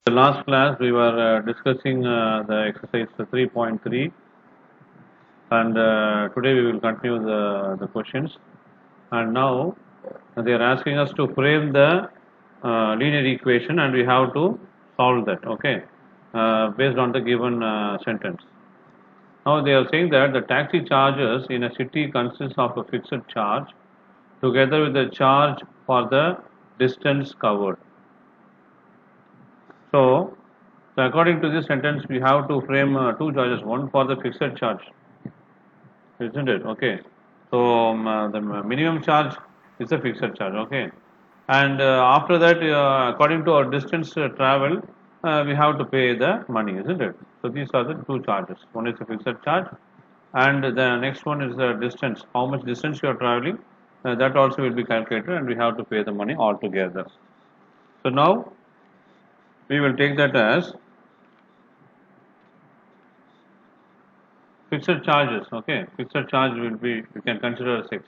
The last class we were discussing the exercise 3.3, and today we will continue the questions. And now they are asking us to frame the linear equation, and we have to solve that, okay, based on the given sentence. Now they are saying that the taxi charges in a city consists of a fixed charge together with the charge for the distance covered. So according to this sentence, we have to frame two charges, one for the fixed charge, isn't it? Okay. So the minimum charge is a fixed charge, okay. And after that, according to our distance travel, we have to pay the money, isn't it? So these are the two charges. One is a fixed charge, and the next one is the distance. How much distance you are traveling, that also will be calculated, and we have to pay the money altogether. So now we will take that as fixed charges, okay. Fixed charge will be, you can consider as X.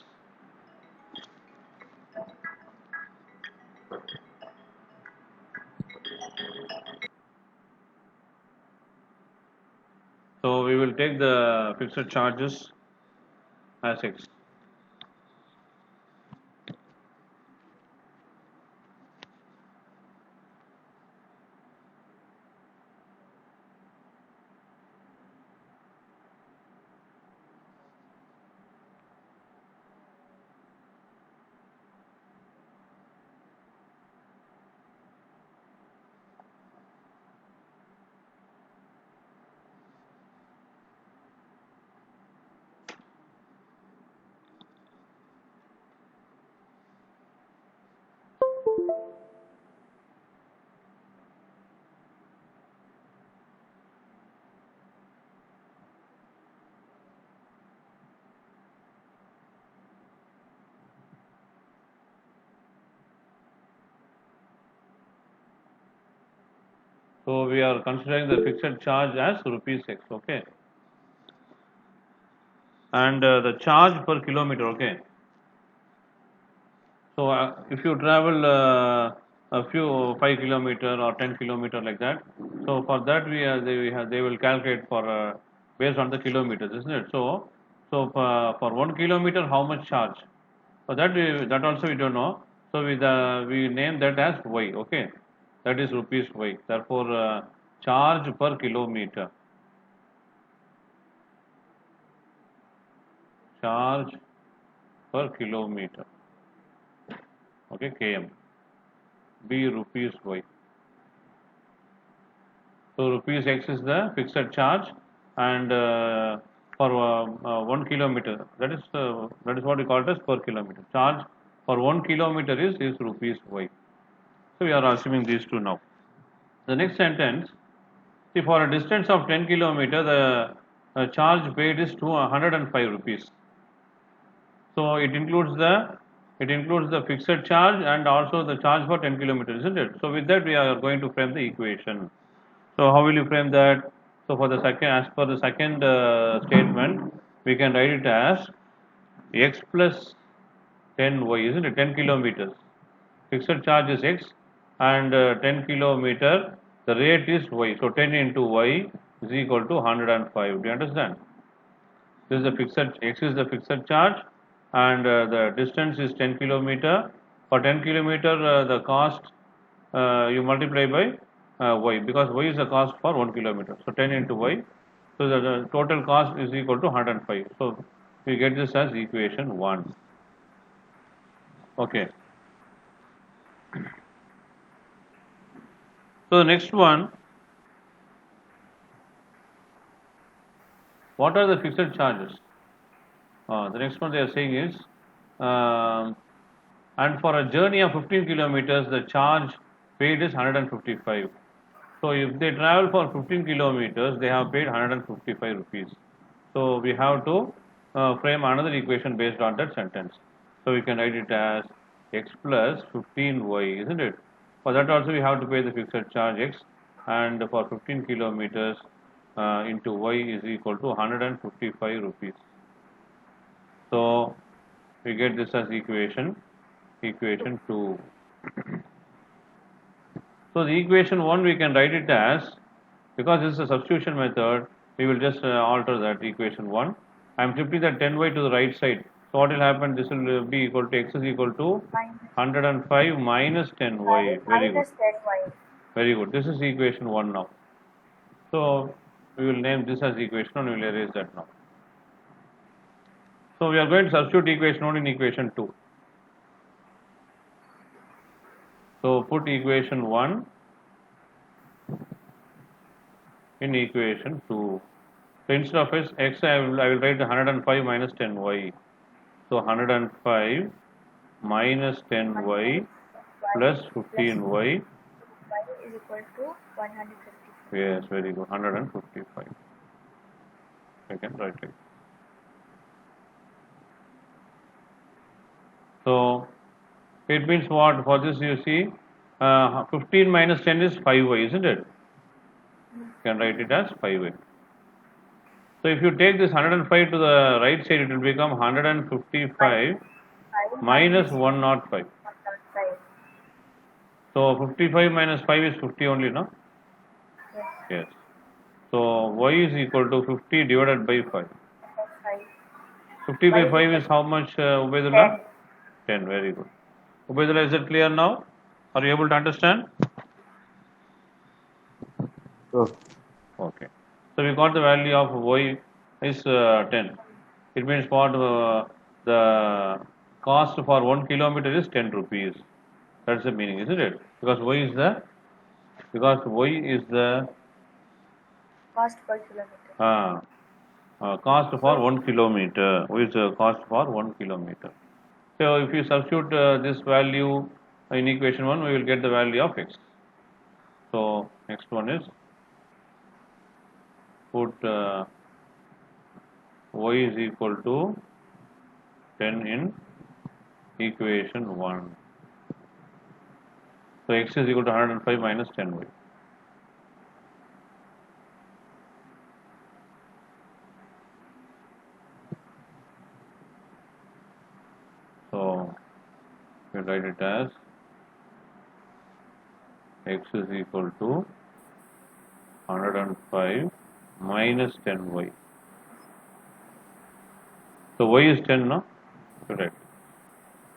So we will take the fixed charges as X. So we are considering the fixed charge as rupees X, okay. And the charge per kilometer, okay. So if you travel a few 5 kilometer or 10 kilometer like that, so for that they will calculate for based on the kilometers, isn't it? So for 1 kilometer, how much charge? So that also we don't know. So we name that as Y, okay. That is rupees Y. Therefore, charge per kilometer. Charge per kilometer. Okay, km. B rupees Y. So rupees X is the fixed charge, and for 1 kilometer, that is what we call it as per kilometer. Charge for 1 kilometer is rupees Y. So we are assuming these two now. The next sentence, see, for a distance of 10 kilometer, the charge paid is 105 rupees. So it includes the fixed charge and also the charge for 10 kilometers, isn't it? So with that we are going to frame the equation. So how will you frame that? So for the second, as per the second statement, we can write it as x plus 10y, isn't it? 10 kilometers. Fixed charge is x, and 10 kilometer, the rate is y. So 10 into y is equal to 105. Do you understand? This is the fixed x is the fixed charge, and the distance is 10 kilometer. For 10 kilometer, the cost you multiply by y, because y is the cost for 1 kilometer. So 10 into y. So the total cost is equal to 105. So we get this as equation 1. Okay. So the next one, what are the fixed charges? The next one they are saying is, um, and for a journey of 15 kilometers, the charge paid is 155. So if they travel for 15 kilometers, they have paid 155 rupees. So we have to frame another equation based on that sentence. So we can write it as x plus 15y, isn't it? For that also we have to pay the fixed charge x, and for 15 kilometers into y is equal to 155 rupees. So we get this as equation 2. So the equation 1 we can write it as, because this is a substitution method, we will just alter that equation 1. I am shifting the 10y to the right side. So what will happen? This will be equal to x is equal to 105 minus 10y. Very good. Minus 10y. Very good. This is equation 1 now. So we will name this as equation 1. We will erase that now. So we are going to substitute equation 1 in equation 2. So put equation 1 in equation 2. So instead of x, I will write 105 minus 10y. So 105 minus 10y plus 15y. Y is equal to 155. Yes, very good. 155. I can write it. So it means what? For this you see, 15 minus 10 is 5y, isn't it? You can write it as 5y. So if you take this 105 to the right side, it will become 155 minus 105. 105. So 55 minus 5 is 50 only, no? Yes. Yes. So y is equal to 50 divided by 5. 5. 50 by Y 5 is how much, Ubaidullah? 10. 10, very good. Ubaidullah, is it clear now? Are you able to understand? So, Okay. So we got the value of y is 10. It means what? The cost for 1 kilometer is 10 rupees. That's the meaning, isn't it? Because y is the Cost per kilometer. cost for 1 kilometer. Y is the cost for 1 kilometer. So if you substitute this value in equation 1, we will get the value of x. So next one is put y is equal to 10 in equation 1. So x is equal to 105 minus 10y. So we write it as x is equal to 105 minus 10y. So y is 10, no? Correct.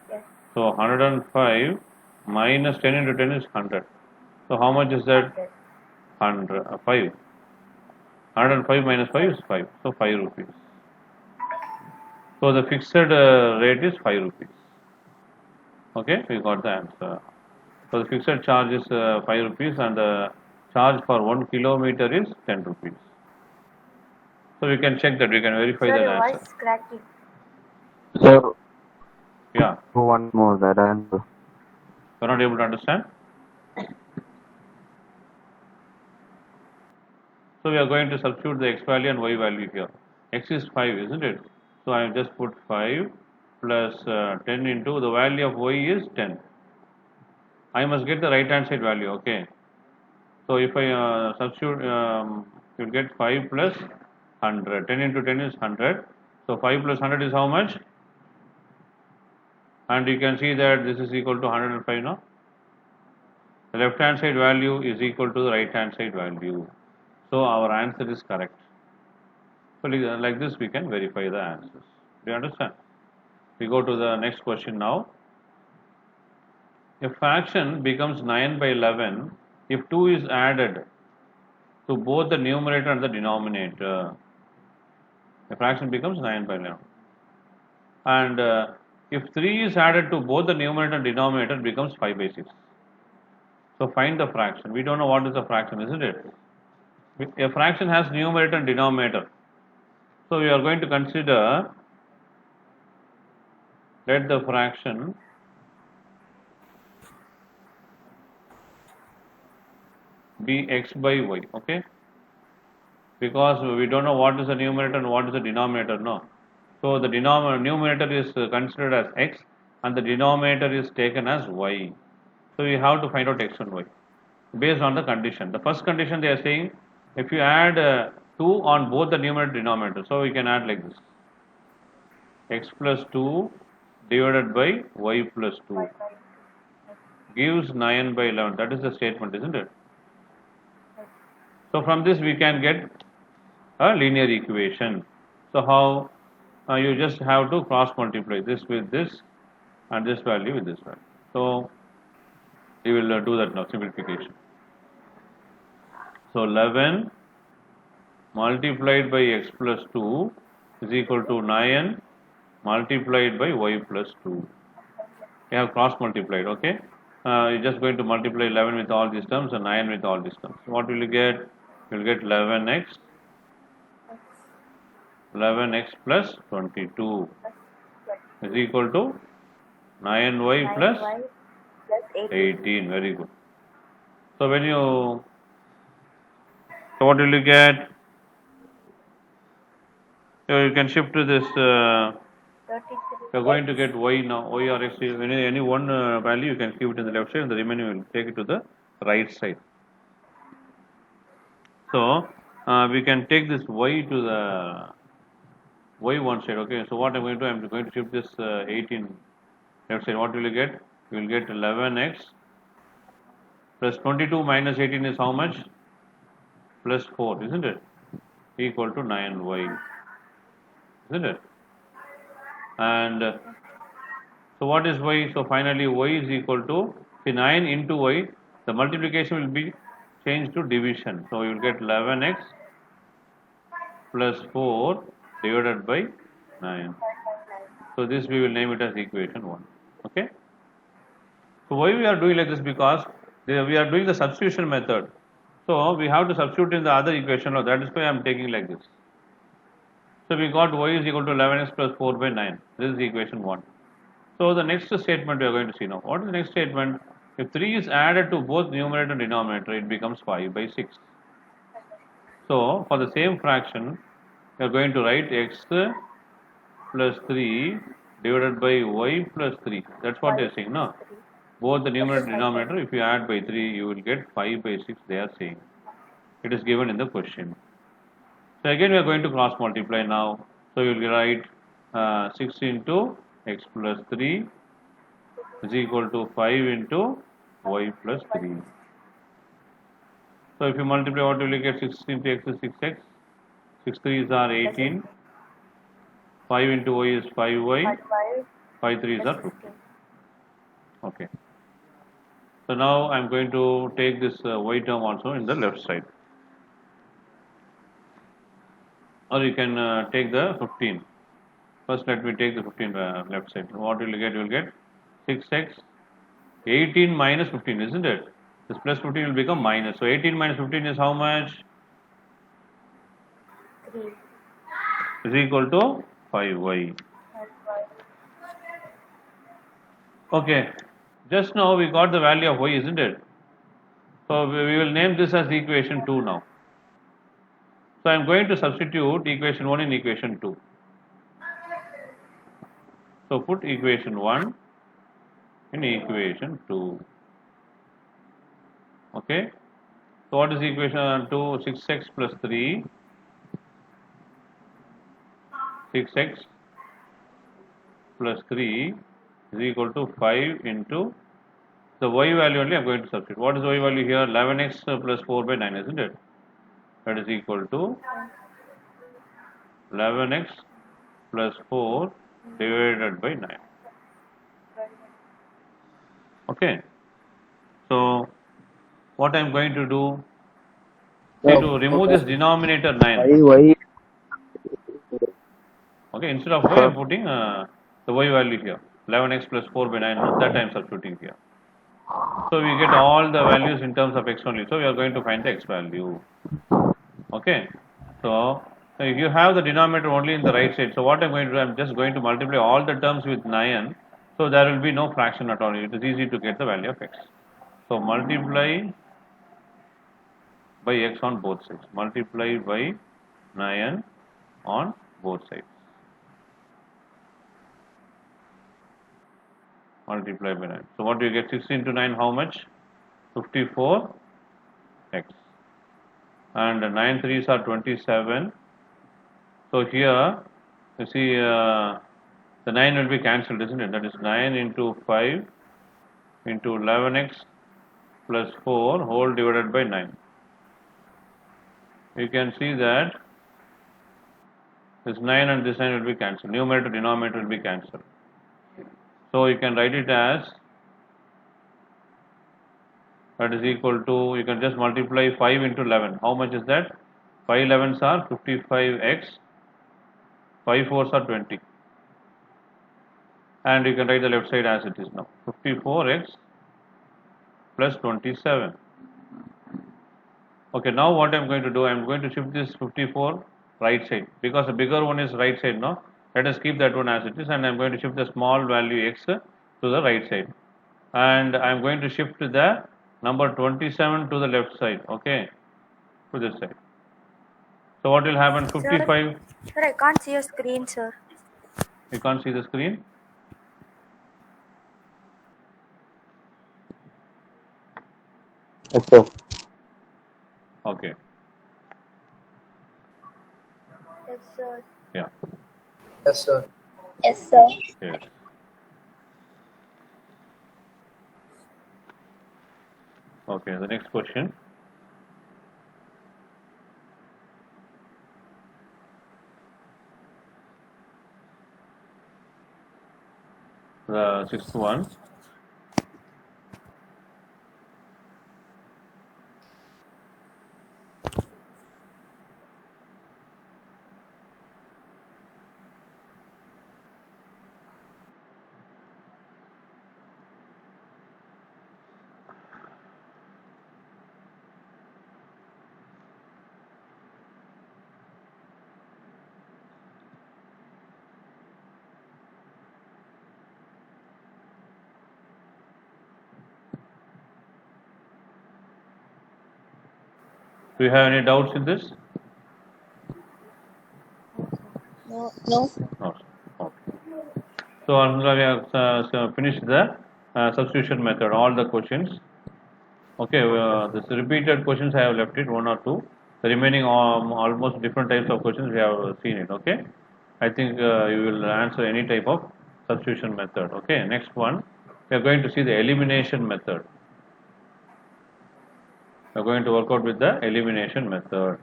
Yes. So 105 minus 10 into 10 is 100. So how much is that? 100. 5. 105 minus 5 is 5. So 5 rupees. So the fixed rate is 5 rupees. Okay, we got the answer. So the fixed charge is 5 rupees and the charge for 1 kilometer is 10 rupees. So we can check that, we can verify Sir, that your answer. voice is cracking. so Yeah, one more that answer. you're not able to understand? So we are going to substitute the x value and y value here. X is 5, isn't it? So I have just put 5 plus 10 into the value of y is 10. I must get the right hand side value, okay? So if I substitute, you get 5 plus 100. 10 into 10 is 100. So 5 plus 100 is how much? And you can see that this is equal to 105 now. The left hand side value is equal to the right hand side value. So our answer is correct. So like this we can verify the answers. Do you understand? We go to the next question now. A fraction becomes 9 by 11 if 2 is added to both the numerator and the denominator. A fraction becomes 9 by 11. And if 3 is added to both the numerator and denominator, it becomes 5 by 6. So find the fraction. We don't know what is the fraction, isn't it? A fraction has numerator and denominator. So we are going to consider, let the fraction be x by y, okay? Because we don't know what is the numerator and what is the denominator, no. So the numerator is considered as x and the denominator is taken as y. So we have to find out x and y based on the condition. The first condition they are saying, if you add 2 on both the numerator and denominator, so we can add like this, x plus 2 divided by y plus 2. gives 9 by 11. That is the statement, isn't it? So from this we can get a linear equation. So how? You just have to cross multiply this with this and this value with this value. So you will do that now, simplification. So 11 multiplied by x plus 2 is equal to 9 multiplied by y plus 2. You have cross multiplied, okay? You're just going to multiply 11 with all these terms and 9 with all these terms. What will you get? You will get 11x plus 22 is equal to 9y plus 18. Very good. So when you, so what will you get? So you can shift to this. You're going to get y now. Y or x. Any one value you can keep it in the left side, and the remaining will take it to the right side. So we can take this y to the y one side. Okay. So what I'm going to do? I'm going to shift this 18 left side. What will you get? You will get 11x plus 22 minus 18 is how much? Plus 4, isn't it? Equal to 9y, isn't it? And so what is y? So finally y is equal to, see, 9 into y, the multiplication will be changed to division. So you will get 11x plus 4 divided by 9. So this we will name it as equation 1. Okay. So why we are doing like this? Because we are doing the substitution method. So we have to substitute in the other equation. That is why I am taking like this. So we got y is equal to 11x plus 4 by 9. This is equation 1. So the next statement we are going to see now. What is the next statement? If 3 is added to both numerator and denominator, it becomes 5 by 6. So for the same fraction, we are going to write x plus 3 divided by y plus 3. That's what they are saying, no? Both the numerator and denominator, if you add by 3, you will get 5 by 6, they are saying. It is given in the question. So again we are going to cross multiply now. So you will write 6 into x plus 3 is equal to 5 into y plus 3. So if you multiply, what will you get? 6 into x is 6x, 6 3s are 18, 5 into y is 5y, 5 3s are 15. Okay. So now I am going to take this y term also in the left side. Or you can take the 15. First let me take the 15 left side. What will you get? You will get 6x, 18 minus 15, isn't it? This plus 15 will become minus. So 18 minus 15 is how much? 3. Is equal to 5y. Okay. Just now we got the value of y, isn't it? So we will name this as equation 2 now. So I am going to substitute equation 1 in equation 2. So put equation 1 in equation 2. Okay. So what is equation 2? 6x plus 3. 6x plus 3 is equal to 5 into the y value only I am going to substitute. What is y value here? 11x plus 4 by 9, isn't it? That is equal to 11x plus 4 divided by 9. Okay. So what I am going to do, see, to remove this denominator 9. Why? Okay, instead of y I am putting the y value here, 11x plus 4 by 9, that I am substituting here. So we get all the values in terms of x only. So we are going to find the x value. Okay. So if you have the denominator only in the right side, so what I'm going to do, I'm just going to multiply all the terms with 9. So there will be no fraction at all. It is easy to get the value of x. So multiply by x on both sides. Multiply by 9 on both sides. Multiply by 9. So what do you get? 6 into 9, how much? 54x. And 9 3s are 27. So here, you see, the 9 will be cancelled, isn't it? That is 9 into 5 into 11x plus 4 whole divided by 9. You can see that this 9 and this 9 will be cancelled. Numerator, denominator will be cancelled. So you can write it as, that is equal to, you can just multiply 5 into 11. How much is that? 5 11s are 55x, 5 4s are 20. And you can write the left side as it is now. 54x plus 27. Okay, now what I am going to do, I am going to shift this 54 right side, because the bigger one is right side now. Let us keep that one as it is, and I am going to shift the small value x to the right side. And I am going to shift the number 27 to the left side, okay, to this side. So what will happen? 55. Sir, I can't see your screen, sir. You can't see the screen? Yes, sir. Okay. Yes, sir. Yeah. Yes, sir. Yes, sir. Yes. Okay, the next question. The sixth one. Do you have any doubts in this? No. No. Okay. So, Alhamdulillah, we have finished the substitution method, all the questions. Okay, this repeated questions I have left it, one or two. The remaining almost different types of questions we have seen it. Okay, I think you will answer any type of substitution method. Okay, next one, we are going to see the elimination method. We are going to work out with the elimination method.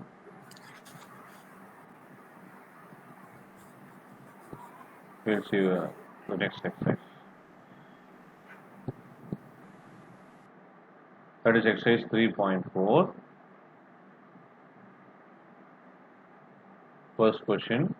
We'll see the next exercise. That is exercise 3.4. First question.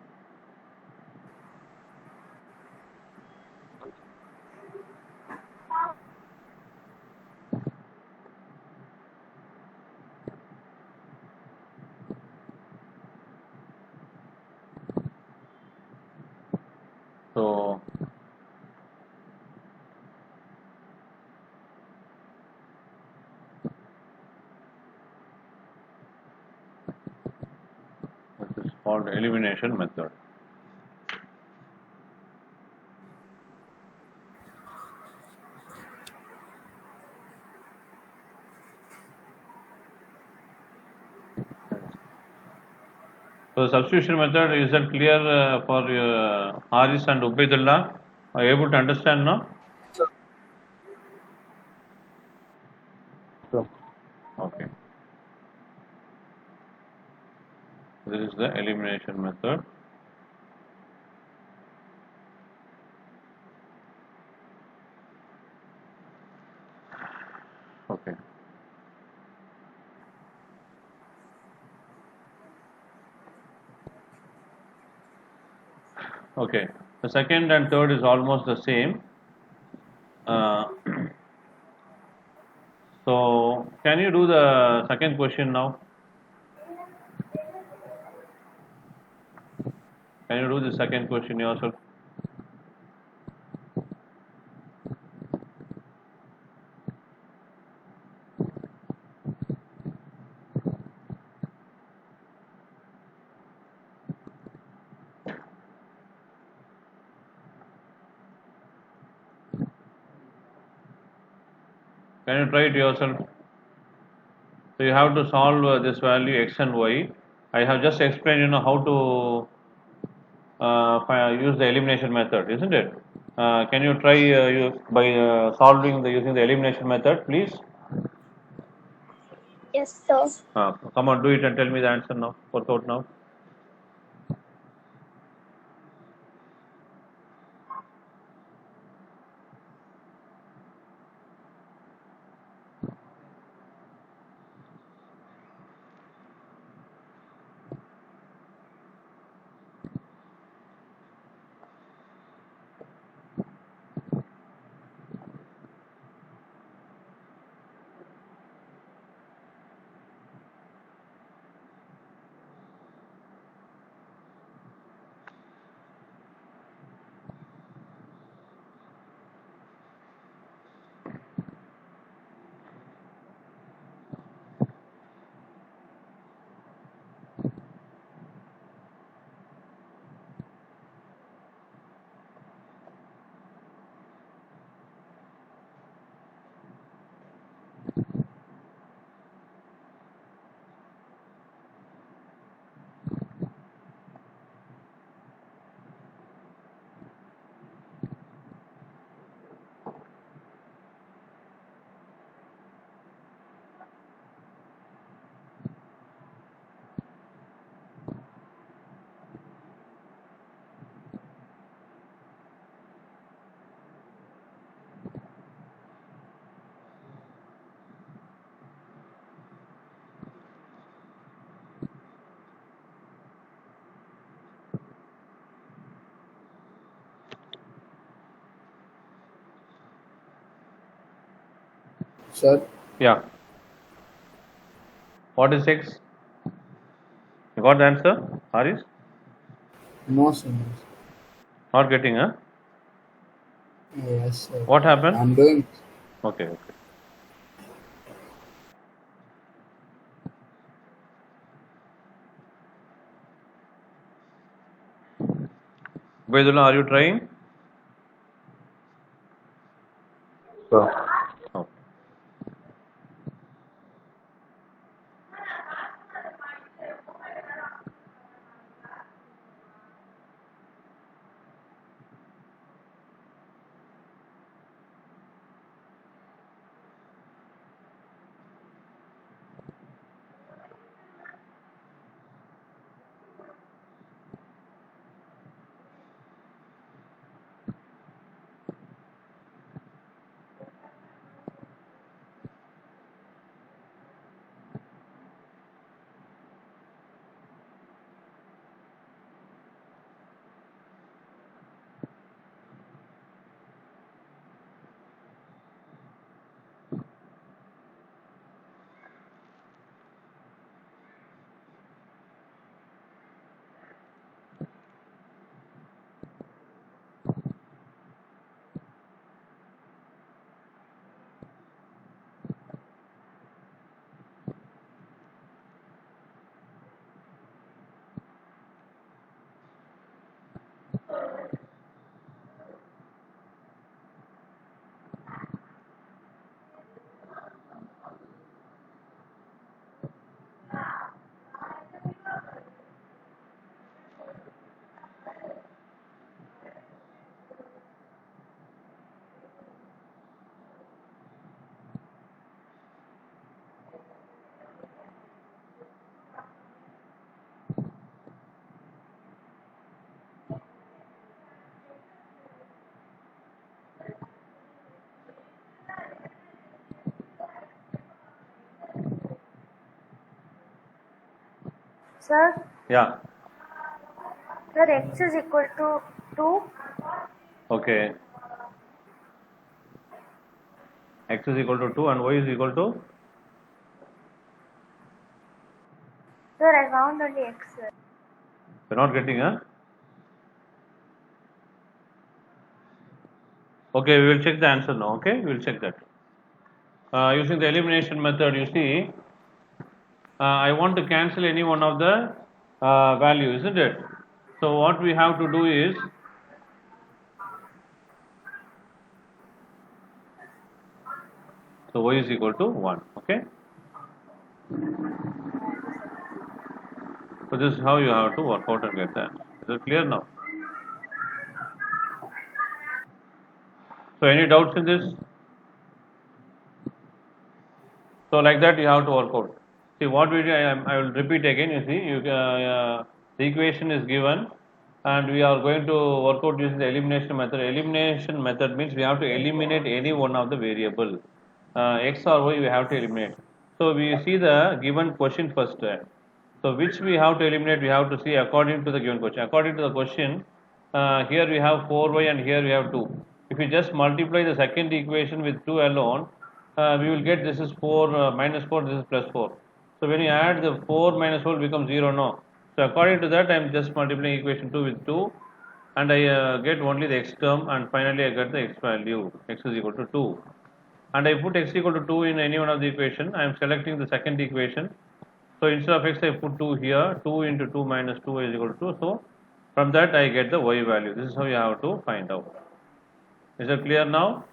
So, this is called elimination method. So, the substitution method, is that clear for Haris and Ubaidullah? Are you able to understand now? Sir. Okay. This is the elimination method. Okay. Okay. The second and third is almost the same. So, can you do the second question now? Can you do the second question yourself? Can you try it yourself? So you have to solve this value x and y. I have just explained, how to use the elimination method, isn't it? Can you try by solving using the elimination method, please? Yes, sir. Come on, do it and tell me the answer now. Work out now. Sir, Yeah. What is x? You got the answer, Haris? no, sir. Not getting, huh? Yes, sir. What happened? I'm doing. Okay, okay. Ubaidullah, are you trying? Sir. Okay. Sir, Yeah. sir, x is equal to 2. Okay. X is equal to 2 and y is equal to? Sir, I found only x, sir. You're not getting, huh? Okay, we will check the answer now. Okay, we will check that. Using the elimination method, you see, I want to cancel any one of the value, isn't it? So what we have to do is, so y is equal to 1. Okay. So this is how you have to work out and get that. Is it clear now? So any doubts in this? So like that you have to work out. See what we do, I will repeat again. You see, the equation is given, and we are going to work out using the elimination method. Elimination method means we have to eliminate any one of the variable, x or y. We have to eliminate. So we see the given question first. So which we have to eliminate? We have to see according to the given question. According to the question, here we have 4y and here we have 2. If we just multiply the second equation with 2 alone, we will get this is 4 minus 4, this is plus 4. So when you add the 4 minus 4 becomes 0, no. So according to that I am just multiplying equation 2 with 2 and I get only the x term, and finally I get the x value, x is equal to 2. And I put x equal to 2 in any one of the equation. I am selecting the second equation. So instead of x I put 2 here, 2 into 2 minus 2 is equal to 2. So from that I get the y value. This is how you have to find out. Is it clear now?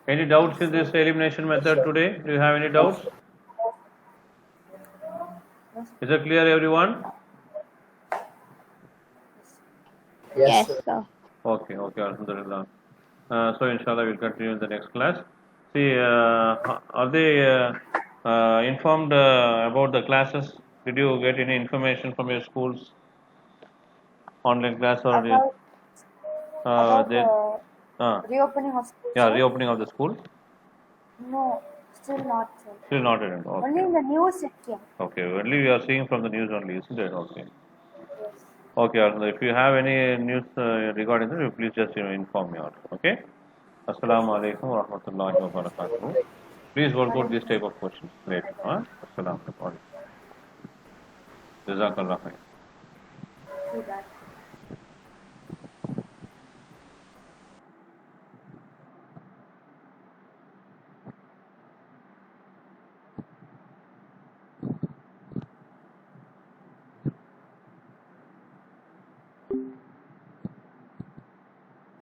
Any doubts in this elimination method today? Do you have any doubts? Is it clear, everyone? Yes, Yes, sir. sir. Okay, alhamdulillah. So inshallah we'll continue in the next class. See, are they informed about the classes? Did you get any information from your schools? Online class or About they, reopening of school. yeah, sir? reopening of the school? No, still not, sir. Still not in it. Only Okay. in the news it came. Okay, only we are seeing from the news only, isn't it? Okay. Yes. Okay, Alhamdulillah. If you have any news regarding this, you please just inform me out. Okay? Assalamu alaikum wa rahmatullahi wa barakatuh. Please work out this type of questions later. Assalamu alaikum. Jazakallah khair.